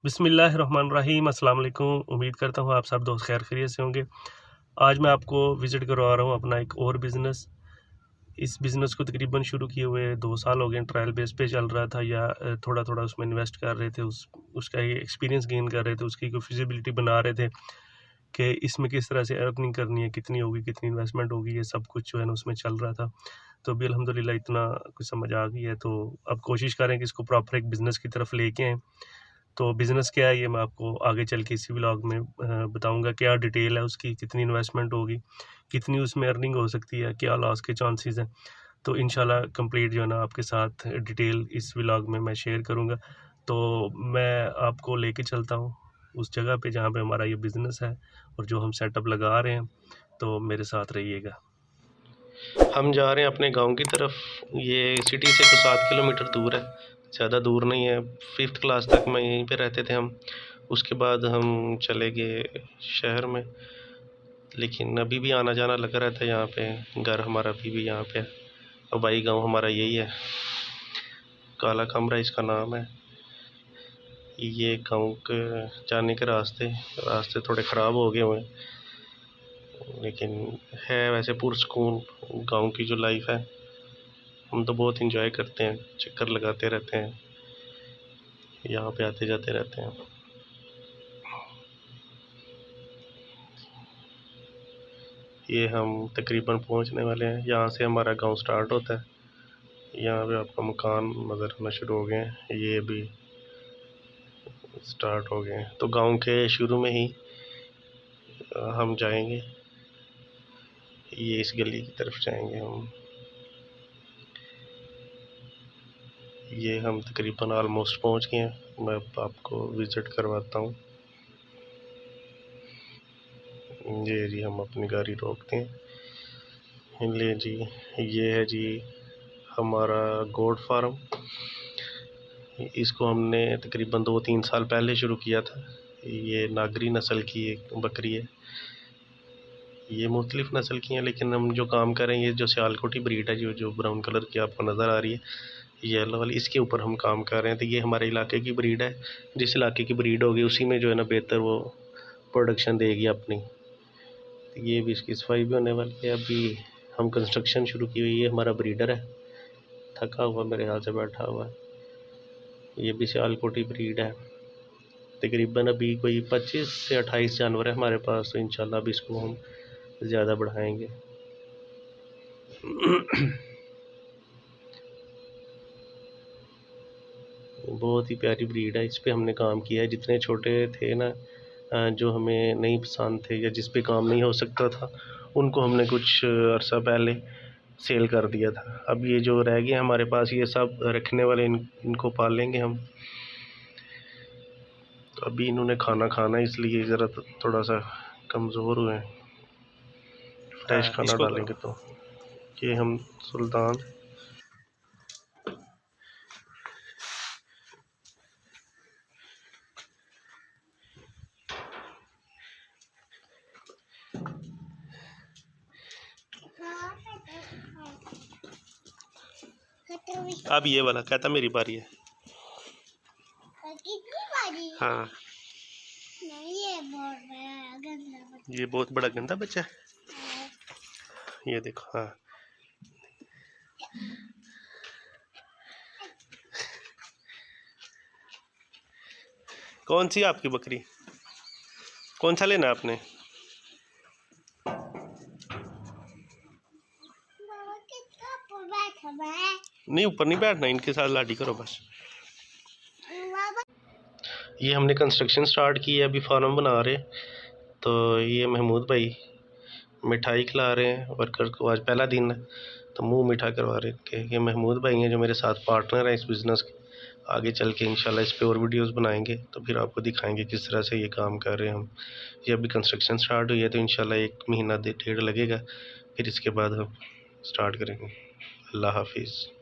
बिस्मिल्लाहिर्रहमानिर्रहीम। अस्सलाम वालेकुम। उम्मीद करता हूँ आप सब दोस्त खैर खैरियत से होंगे। आज मैं आपको विज़िट करवा रहा हूँ अपना एक और बिज़नेस। इस बिज़नेस को तकरीबन शुरू किए हुए 2 साल हो गए। ट्रायल बेस पे चल रहा था या थोड़ा-थोड़ा उसमें इन्वेस्ट कर रहे थे, उसका ये एक्सपीरियंस गेन कर रहे थे, उसकी कोई फिज़िबिलिटी बना रहे थे कि इसमें किस तरह से अर्निंग करनी है, कितनी होगी, कितनी इन्वेस्टमेंट होगी, ये सब कुछ जो है ना उसमें चल रहा था। तो अभी अल्हम्दुलिल्लाह इतना कुछ समझ आ गई है, तो अब कोशिश करें कि इसको प्रॉपर एक बिज़नेस की तरफ लेके आएँ। तो बिज़नेस क्या है ये मैं आपको आगे चल के इसी व्लॉग में बताऊँगा। क्या डिटेल है उसकी, कितनी इन्वेस्टमेंट होगी, कितनी उसमें अर्निंग हो सकती है, क्या लॉस के चांसेस हैं। तो इंशाल्लाह कंप्लीट जो है ना आपके साथ डिटेल इस व्लॉग में मैं शेयर करूँगा। तो मैं आपको लेके चलता हूँ उस जगह पे जहाँ पे हमारा ये बिज़नेस है और जो हम सेटअप लगा रहे हैं, तो मेरे साथ रहिएगा। हम जा रहे हैं अपने गांव की तरफ। ये सिटी से तो 7 किलोमीटर दूर है, ज़्यादा दूर नहीं है। 5th क्लास तक मैं यहीं पे रहते थे हम। उसके बाद हम चले गए शहर में, लेकिन अभी भी आना जाना लगा रहता है यहाँ पे। घर हमारा अभी भी यहाँ पे है। अबाई गांव हमारा यही है, काला कमरा इसका नाम है। ये गांव के जाने के रास्ते थोड़े ख़राब हो गए हुए हैं, लेकिन है वैसे पुरसकून गांव की जो लाइफ है। हम तो बहुत इंजॉय करते हैं, चक्कर लगाते रहते हैं, यहाँ पे आते जाते रहते हैं। ये हम तकरीबन पहुँचने वाले हैं। यहाँ से हमारा गांव स्टार्ट होता है। यहाँ पे आपका मकान नज़र आना शुरू हो गए हैं, ये भी स्टार्ट हो गए हैं। तो गांव के शुरू में ही हम जाएंगे, ये इस गली की तरफ जाएंगे हम। ये हम तकरीबन ऑलमोस्ट पहुँच गए हैं। मैं आपको विज़िट करवाता हूँ। ये जी हम अपनी गाड़ी रोकते हैं। ले जी, ये है जी हमारा गोट फार्म। इसको हमने तकरीबन 2-3 साल पहले शुरू किया था। ये नागरी नस्ल की एक बकरी है। ये मुख्तलिफ नस्ल की हैं, लेकिन हम जो काम कर रहे हैं, ये जो सियालकोटी ब्रीड है, जो ब्राउन कलर की आपको नज़र आ रही है, येलो वाली, इसके ऊपर हम काम कर रहे हैं। तो ये हमारे इलाके की ब्रीड है। जिस इलाके की ब्रीड होगी उसी में जो है ना बेहतर वो प्रोडक्शन देगी अपनी। तो ये भी इसकी सफाई भी होने वाली है। अभी हम कंस्ट्रक्शन शुरू की हुई है। हमारा ब्रीडर है, थका हुआ मेरे ख्याल से बैठा हुआ है। ये भी सियालकोटी ब्रीड है। तकरीबन अभी कोई 25 से 28 जानवर है हमारे पास। तो इंशाल्लाह अभी इसको हम ज़्यादा बढ़ाएंगे। बहुत ही प्यारी ब्रीड है। इस पे हमने काम किया है। जितने छोटे थे ना, जो हमें नहीं पसंद थे या जिस पे काम नहीं हो सकता था, उनको हमने कुछ अरसा पहले सेल कर दिया था। अब ये जो रह गए हमारे पास, ये सब रखने वाले इनको पालेंगे हम। तो अभी इन्होंने खाना खाना, इसलिए ज़रा थोड़ा सा कमज़ोर हुए हैं। फ्रेश खाना डालेंगे तो। ये हम सुल्तान, अब ये वाला कहता मेरी बारी है। हाँ, ये बहुत बड़ा गंदा बच्चा है। ये देखो। हाँ, कौन सी आपकी बकरी? कौन सा लेना आपने? नहीं, ऊपर नहीं बैठना, इनके साथ लाडी करो बस। ये हमने कंस्ट्रक्शन स्टार्ट की है, अभी फार्म बना रहे। तो ये महमूद भाई मिठाई खिला रहे हैं वर्कर को। आज पहला दिन है तो मुंह मीठा करवा रहे हैं। ये महमूद भाई हैं जो मेरे साथ पार्टनर हैं इस बिज़नेस के। आगे चल के इंशाल्लाह इस पे और वीडियोस बनाएंगे, तो फिर आपको दिखाएंगे किस तरह से ये काम कर रहे हैं हम। ये अभी कंस्ट्रक्शन स्टार्ट हुई है, तो इंशाल्लाह 1 महीना डेढ़ लगेगा, फिर इसके बाद हम स्टार्ट करेंगे। अल्लाह हाफिज़।